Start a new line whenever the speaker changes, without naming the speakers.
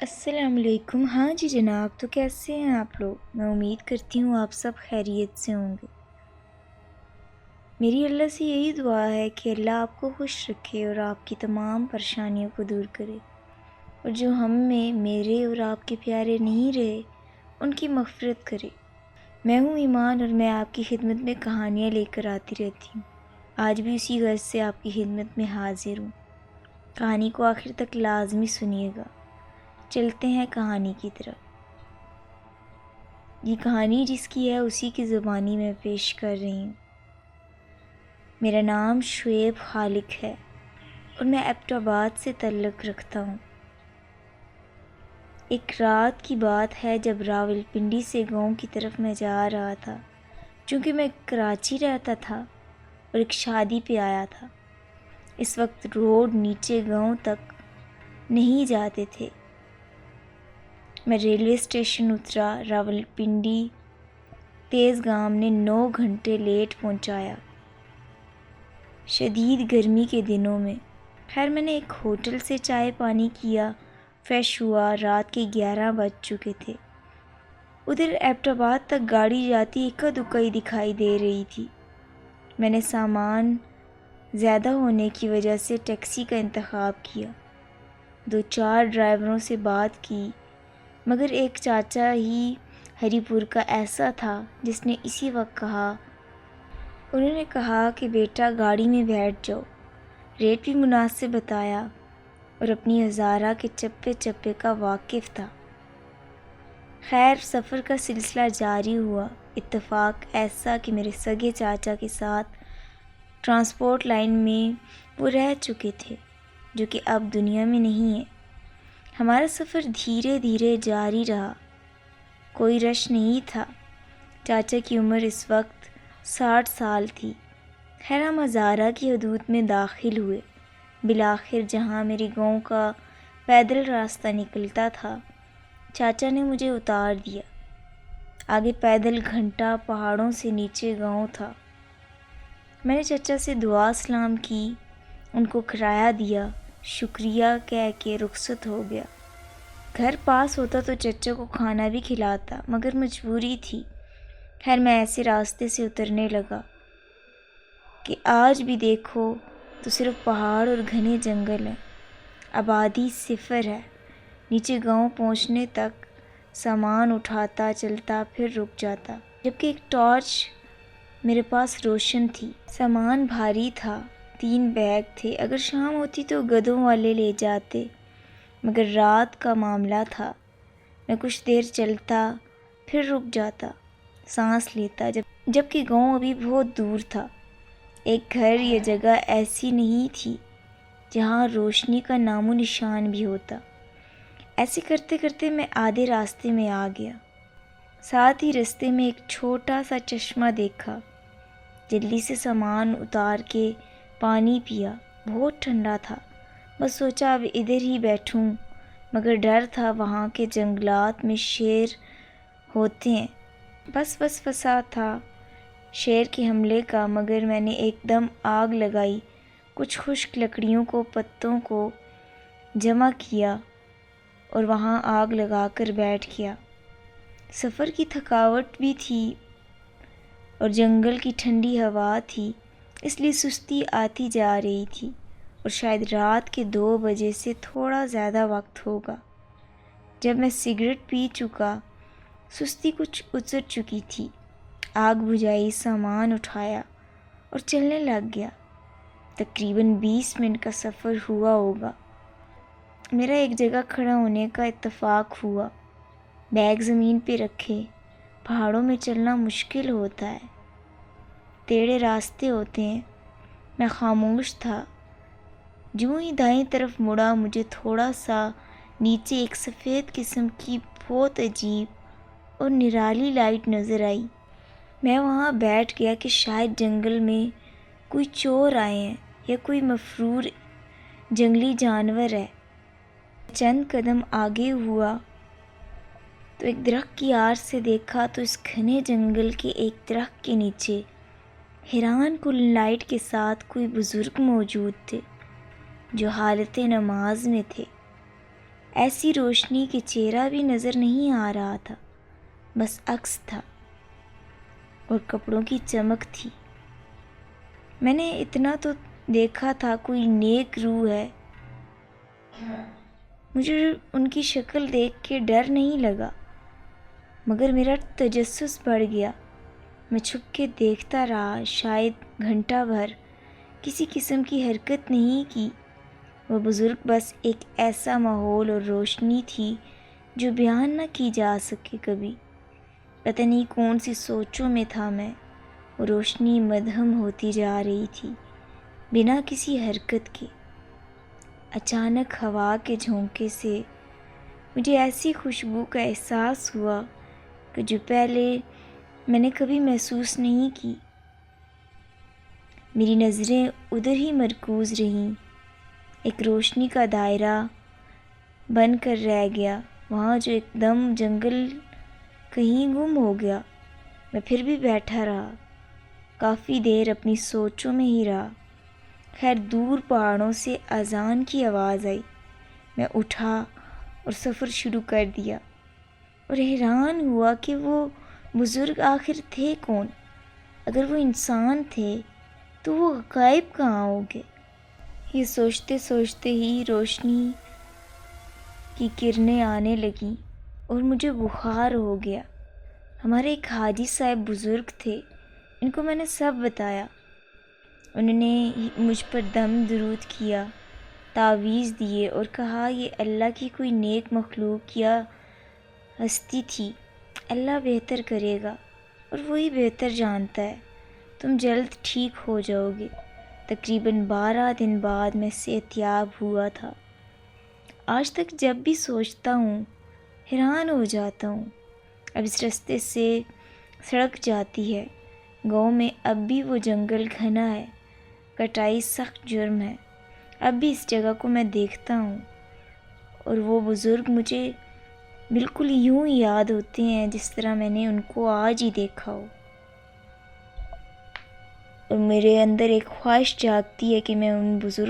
السلام علیکم۔ ہاں جی جناب، تو کیسے ہیں آپ لوگ؟ میں امید کرتی ہوں آپ سب خیریت سے ہوں گے۔ میری اللہ سے یہی دعا ہے کہ اللہ آپ کو خوش رکھے اور آپ کی تمام پریشانیوں کو دور کرے، اور جو ہم میں میرے اور آپ کے پیارے نہیں رہے ان کی مغفرت کرے۔ میں ہوں ایمان اور میں آپ کی خدمت میں کہانیاں لے کر آتی رہتی ہوں۔ آج بھی اسی غرض سے آپ کی خدمت میں حاضر ہوں۔ کہانی کو آخر تک لازمی سنیے گا۔ چلتے ہیں کہانی کی طرف۔ یہ کہانی جس کی ہے اسی کی زبانی میں پیش کر رہی ہوں۔ میرا نام شعیب خالق ہے اور میں ایبٹ آباد سے تعلق رکھتا ہوں۔ ایک رات کی بات ہے جب راولپنڈی سے گاؤں کی طرف میں جا رہا تھا، چونکہ میں کراچی رہتا تھا اور ایک شادی پہ آیا تھا۔ اس وقت روڈ نیچے گاؤں تک نہیں جاتے تھے۔ میں ریلوے اسٹیشن اترا۔ راولپنڈی تیز گام نے 9 گھنٹے لیٹ پہنچایا، شدید گرمی کے دنوں میں۔ خیر میں نے ایک ہوٹل سے چائے پانی کیا، فریش ہوا۔ رات کے 11 بج چکے تھے۔ ادھر ایبٹ آباد تک گاڑی جاتی اکا دکا ہی دکھائی دے رہی تھی۔ میں نے سامان زیادہ ہونے کی وجہ سے ٹیکسی کا انتخاب کیا۔ 2-4 ڈرائیوروں سے بات کی، مگر ایک چاچا ہی ہری پور کا ایسا تھا جس نے اسی وقت کہا۔ انہوں نے کہا کہ بیٹا گاڑی میں بیٹھ جاؤ، ریٹ بھی مناسب بتایا اور اپنی ہزارہ کے چپے چپے کا واقف تھا۔ خیر سفر کا سلسلہ جاری ہوا۔ اتفاق ایسا کہ میرے سگے چاچا کے ساتھ ٹرانسپورٹ لائن میں وہ رہ چکے تھے، جو کہ اب دنیا میں نہیں ہے۔ ہمارا سفر دھیرے دھیرے جاری رہا۔ کوئی رش نہیں تھا۔ چاچا کی عمر اس وقت 60 سال تھی۔ خیر ہم ہزارہ کی حدود میں داخل ہوئے۔ بالآخر جہاں میرے گاؤں کا پیدل راستہ نکلتا تھا، چاچا نے مجھے اتار دیا۔ آگے پیدل گھنٹہ پہاڑوں سے نیچے گاؤں تھا۔ میں نے چچا سے دعا سلام کی، ان کو کرایہ دیا، شکریہ کہہ کے رخصت ہو گیا۔ گھر پاس ہوتا تو چچا کو کھانا بھی کھلاتا، مگر مجبوری تھی۔ خیر میں ایسے راستے سے اترنے لگا کہ آج بھی دیکھو تو صرف پہاڑ اور گھنے جنگل ہیں، آبادی صفر ہے۔ نیچے گاؤں پہنچنے تک سامان اٹھاتا چلتا پھر رک جاتا، جبکہ ایک ٹارچ میرے پاس روشن تھی۔ سامان بھاری تھا، 3 بیگ تھے۔ اگر شام ہوتی تو گدھوں والے لے جاتے، مگر رات کا معاملہ تھا۔ میں کچھ دیر چلتا پھر رک جاتا، سانس لیتا، جبکہ گاؤں ابھی بہت دور تھا۔ ایک گھر یا جگہ ایسی نہیں تھی جہاں روشنی کا نام و نشان بھی ہوتا۔ ایسے کرتے کرتے میں آدھے راستے میں آ گیا۔ ساتھ ہی رستے میں ایک چھوٹا سا چشمہ دیکھا۔ جلدی سے سامان اتار کے پانی پیا، بہت ٹھنڈا تھا۔ بس سوچا اب ادھر ہی بیٹھوں، مگر ڈر تھا وہاں کے جنگلات میں شیر ہوتے ہیں۔ بس وسوسہ تھا شیر کے حملے کا، مگر میں نے ایک دم آگ لگائی، کچھ خشک لکڑیوں کو پتوں کو جمع کیا اور وہاں آگ لگا کر بیٹھ گیا۔ سفر کی تھکاوٹ بھی تھی اور جنگل کی ٹھنڈی ہوا تھی، اس لیے سستی آتی جا رہی تھی، اور شاید رات کے 2 بجے سے تھوڑا زیادہ وقت ہوگا۔ جب میں سگریٹ پی چکا، سستی کچھ اتر چکی تھی۔ آگ بجھائی، سامان اٹھایا اور چلنے لگ گیا۔ تقریباً 20 منٹ کا سفر ہوا ہوگا۔ میرا ایک جگہ کھڑا ہونے کا اتفاق ہوا۔ بیگ زمین پہ رکھے۔ پہاڑوں میں چلنا مشکل ہوتا ہے، ٹیڑھے راستے ہوتے ہیں۔ میں خاموش تھا۔ جوں ہی دائیں طرف مڑا، مجھے تھوڑا سا نیچے ایک سفید قسم کی بہت عجیب اور نرالی لائٹ نظر آئی۔ میں وہاں بیٹھ گیا کہ شاید جنگل میں کوئی چور آئے ہیں یا کوئی مفرور جنگلی جانور ہے۔ چند قدم آگے ہوا تو ایک درخت کی آڑ سے دیکھا تو اس گھنے جنگل کے ایک درخت کے نیچے حیران کن لائٹ کے ساتھ کوئی بزرگ موجود تھے جو حالت نماز میں تھے۔ ایسی روشنی کہ چہرہ بھی نظر نہیں آ رہا تھا، بس عکس تھا اور کپڑوں کی چمک تھی۔ میں نے اتنا تو دیکھا تھا کوئی نیک روح ہے۔ مجھے ان کی شکل دیکھ کے ڈر نہیں لگا، مگر میرا تجسس بڑھ گیا۔ میں چھپ کے دیکھتا رہا، شاید گھنٹہ بھر، کسی قسم کی حرکت نہیں کی۔ وہ بزرگ بس ایک ایسا ماحول اور روشنی تھی جو بیان نہ کی جا سکے کبھی۔ پتہ نہیں کون سی سوچوں میں تھا میں۔ وہ روشنی مدھم ہوتی جا رہی تھی بنا کسی حرکت کے۔ اچانک ہوا کے جھونکے سے مجھے ایسی خوشبو کا احساس ہوا کہ جو پہلے میں نے کبھی محسوس نہیں کی۔ میری نظریں ادھر ہی مرکوز رہیں۔ ایک روشنی کا دائرہ بن کر رہ گیا وہاں جو ایک دم جنگل کہیں گم ہو گیا۔ میں پھر بھی بیٹھا رہا، کافی دیر اپنی سوچوں میں ہی رہا۔ خیر دور پہاڑوں سے اذان کی آواز آئی۔ میں اٹھا اور سفر شروع کر دیا، اور حیران ہوا کہ وہ بزرگ آخر تھے کون؟ اگر وہ انسان تھے تو وہ غائب کہاں ہو گئے؟ یہ سوچتے سوچتے ہی روشنی کی کرنیں آنے لگیں اور مجھے بخار ہو گیا۔ ہمارے ایک حاجی صاحب بزرگ تھے، ان کو میں نے سب بتایا۔ انہوں نے مجھ پر دم درود کیا، تعویذ دیے اور کہا یہ اللہ کی کوئی نیک مخلوق یا ہستی تھی، اللہ بہتر کرے گا اور وہی بہتر جانتا ہے، تم جلد ٹھیک ہو جاؤ گے۔ تقریباً 12 دن بعد میں صحتیاب ہوا تھا۔ آج تک جب بھی سوچتا ہوں حیران ہو جاتا ہوں۔ اب اس رستے سے سڑک جاتی ہے۔ گاؤں میں اب بھی وہ جنگل گھنا ہے، کٹائی سخت جرم ہے۔ اب بھی اس جگہ کو میں دیکھتا ہوں اور وہ بزرگ مجھے بالکل یوں ہی یاد ہوتے ہیں جس طرح میں نے ان کو آج ہی دیکھا ہو، اور میرے اندر ایک خواہش جاگتی ہے کہ میں ان بزرگ